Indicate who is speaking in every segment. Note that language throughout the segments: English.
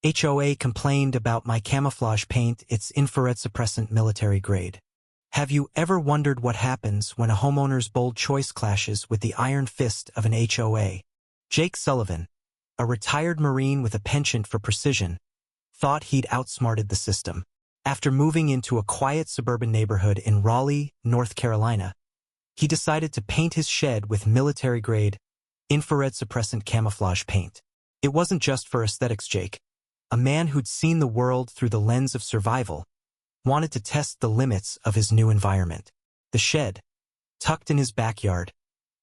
Speaker 1: HOA complained about my camouflage paint, it's infrared suppressant military grade. Have you ever wondered what happens when a homeowner's bold choice clashes with the iron fist of an HOA? Jake Sullivan, a retired Marine with a penchant for precision, thought he'd outsmarted the system. After moving into a quiet suburban neighborhood in Raleigh, North Carolina, he decided to paint his shed with military-grade, infrared suppressant camouflage paint. It wasn't just for aesthetics. Jake, a man who'd seen the world through the lens of survival, wanted to test the limits of his new environment. The shed, tucked in his backyard,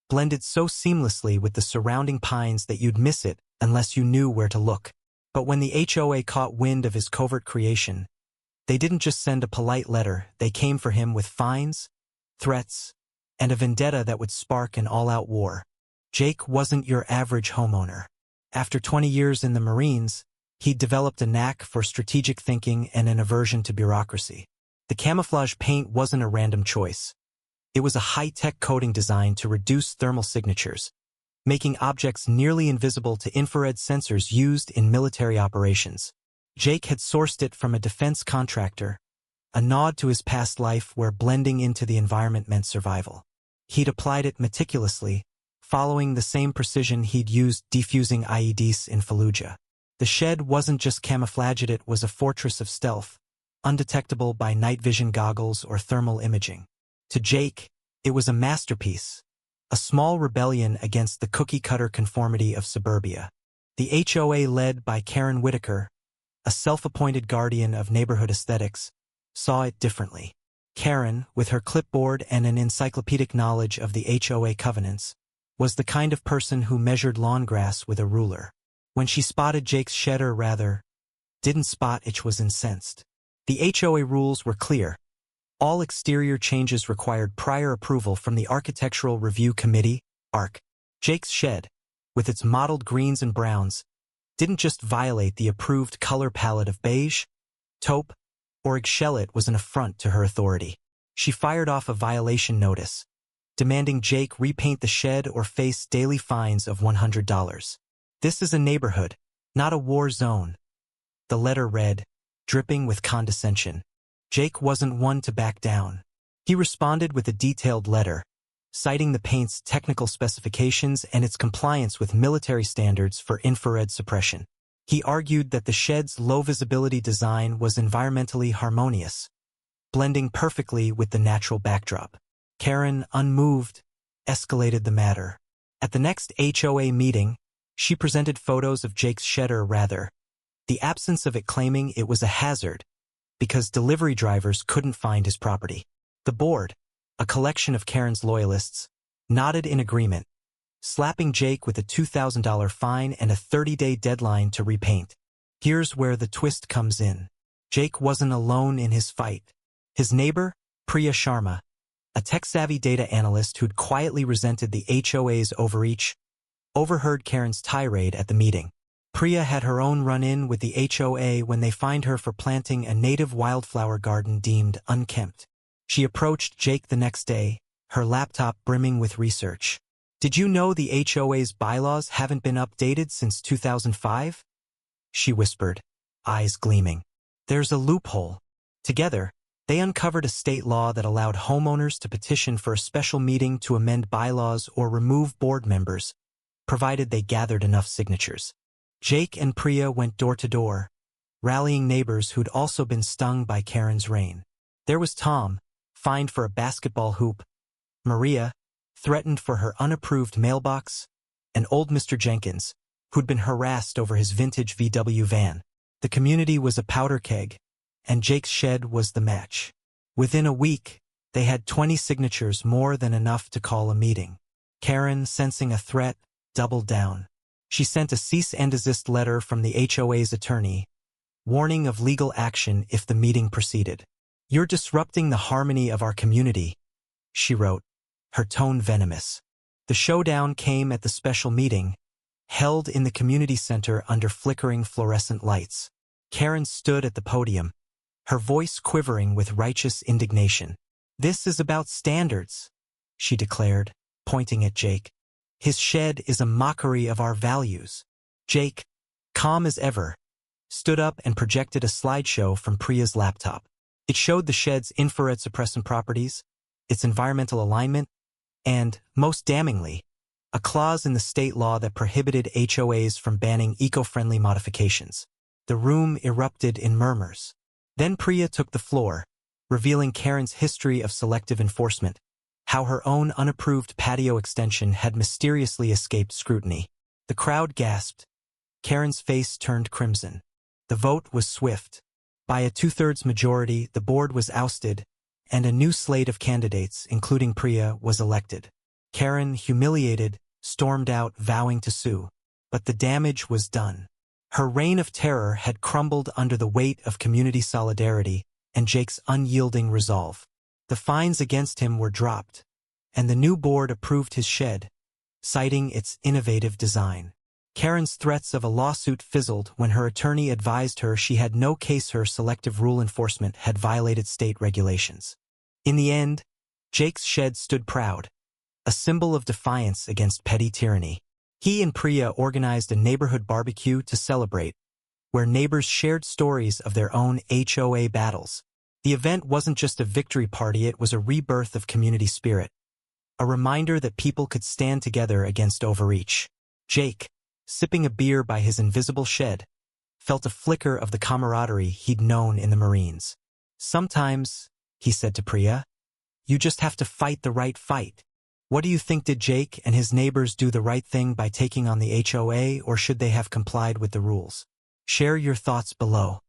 Speaker 1: blended so seamlessly with the surrounding pines that you'd miss it unless you knew where to look. But when the HOA caught wind of his covert creation, they didn't just send a polite letter, they came for him with fines, threats, and a vendetta that would spark an all-out war. Jake wasn't your average homeowner. After 20 years in the Marines, he'd developed a knack for strategic thinking and an aversion to bureaucracy. The camouflage paint wasn't a random choice. It was a high-tech coating designed to reduce thermal signatures, making objects nearly invisible to infrared sensors used in military operations. Jake had sourced it from a defense contractor, a nod to his past life where blending into the environment meant survival. He'd applied it meticulously, following the same precision he'd used defusing IEDs in Fallujah. The shed wasn't just camouflaged, it was a fortress of stealth, undetectable by night vision goggles or thermal imaging. To Jake, it was a masterpiece, a small rebellion against the cookie-cutter conformity of suburbia. The HOA, led by Karen Whitaker, a self-appointed guardian of neighborhood aesthetics, saw it differently. Karen, with her clipboard and an encyclopedic knowledge of the HOA covenants, was the kind of person who measured lawn grass with a ruler. When she spotted Jake's shed, or rather, didn't spot it, was incensed. The HOA rules were clear. All exterior changes required prior approval from the Architectural Review Committee, ARC. Jake's shed, with its mottled greens and browns, didn't just violate the approved color palette of beige, taupe, or eggshell. It was an affront to her authority. She fired off a violation notice, demanding Jake repaint the shed or face daily fines of $100. This is a neighborhood, not a war zone, the letter read, dripping with condescension. Jake wasn't one to back down. He responded with a detailed letter, citing the paint's technical specifications and its compliance with military standards for infrared suppression. He argued that the shed's low-visibility design was environmentally harmonious, blending perfectly with the natural backdrop. Karen, unmoved, escalated the matter. At the next HOA meeting, she presented photos of Jake's shed, or rather, the absence of it, claiming it was a hazard because delivery drivers couldn't find his property. The board, a collection of Karen's loyalists, nodded in agreement, slapping Jake with a $2,000 fine and a 30-day deadline to repaint. Here's where the twist comes in. Jake wasn't alone in his fight. His neighbor, Priya Sharma, a tech-savvy data analyst who'd quietly resented the HOA's overreach, overheard Karen's tirade at the meeting. Priya had her own run-in with the HOA when they fined her for planting a native wildflower garden deemed unkempt. She approached Jake the next day, her laptop brimming with research. "Did you know the HOA's bylaws haven't been updated since 2005? She whispered, eyes gleaming. "There's a loophole." Together, they uncovered a state law that allowed homeowners to petition for a special meeting to amend bylaws or remove board members, provided they gathered enough signatures. Jake and Priya went door to door, rallying neighbors who'd also been stung by Karen's reign. There was Tom, fined for a basketball hoop, Maria, threatened for her unapproved mailbox, and old Mr. Jenkins, who'd been harassed over his vintage VW van. The community was a powder keg, and Jake's shed was the match. Within a week, they had 20 signatures, more than enough to call a meeting. Karen, sensing a threat, doubled down. She sent a cease and desist letter from the HOA's attorney, warning of legal action if the meeting proceeded. "You're disrupting the harmony of our community," she wrote, her tone venomous. The showdown came at the special meeting, held in the community center under flickering fluorescent lights. Karen stood at the podium, her voice quivering with righteous indignation. "This is about standards," she declared, pointing at Jake. "His shed is a mockery of our values." Jake, calm as ever, stood up and projected a slideshow from Priya's laptop. It showed the shed's infrared suppressant properties, its environmental alignment, and, most damningly, a clause in the state law that prohibited HOAs from banning eco-friendly modifications. The room erupted in murmurs. Then Priya took the floor, revealing Karen's history of selective enforcement, how her own unapproved patio extension had mysteriously escaped scrutiny. The crowd gasped. Karen's face turned crimson. The vote was swift. By a 2/3 majority, the board was ousted, and a new slate of candidates, including Priya, was elected. Karen, humiliated, stormed out, vowing to sue. But the damage was done. Her reign of terror had crumbled under the weight of community solidarity and Jake's unyielding resolve. The fines against him were dropped, and the new board approved his shed, citing its innovative design. Karen's threats of a lawsuit fizzled when her attorney advised her she had no case. Her selective rule enforcement had violated state regulations. In the end, Jake's shed stood proud, a symbol of defiance against petty tyranny. He and Priya organized a neighborhood barbecue to celebrate, where neighbors shared stories of their own HOA battles. The event wasn't just a victory party, it was a rebirth of community spirit, a reminder that people could stand together against overreach. Jake, sipping a beer by his invisible shed, felt a flicker of the camaraderie he'd known in the Marines. "Sometimes," he said to Priya, "you just have to fight the right fight." What do you think? Did Jake and his neighbors do the right thing by taking on the HOA, or should they have complied with the rules? Share your thoughts below.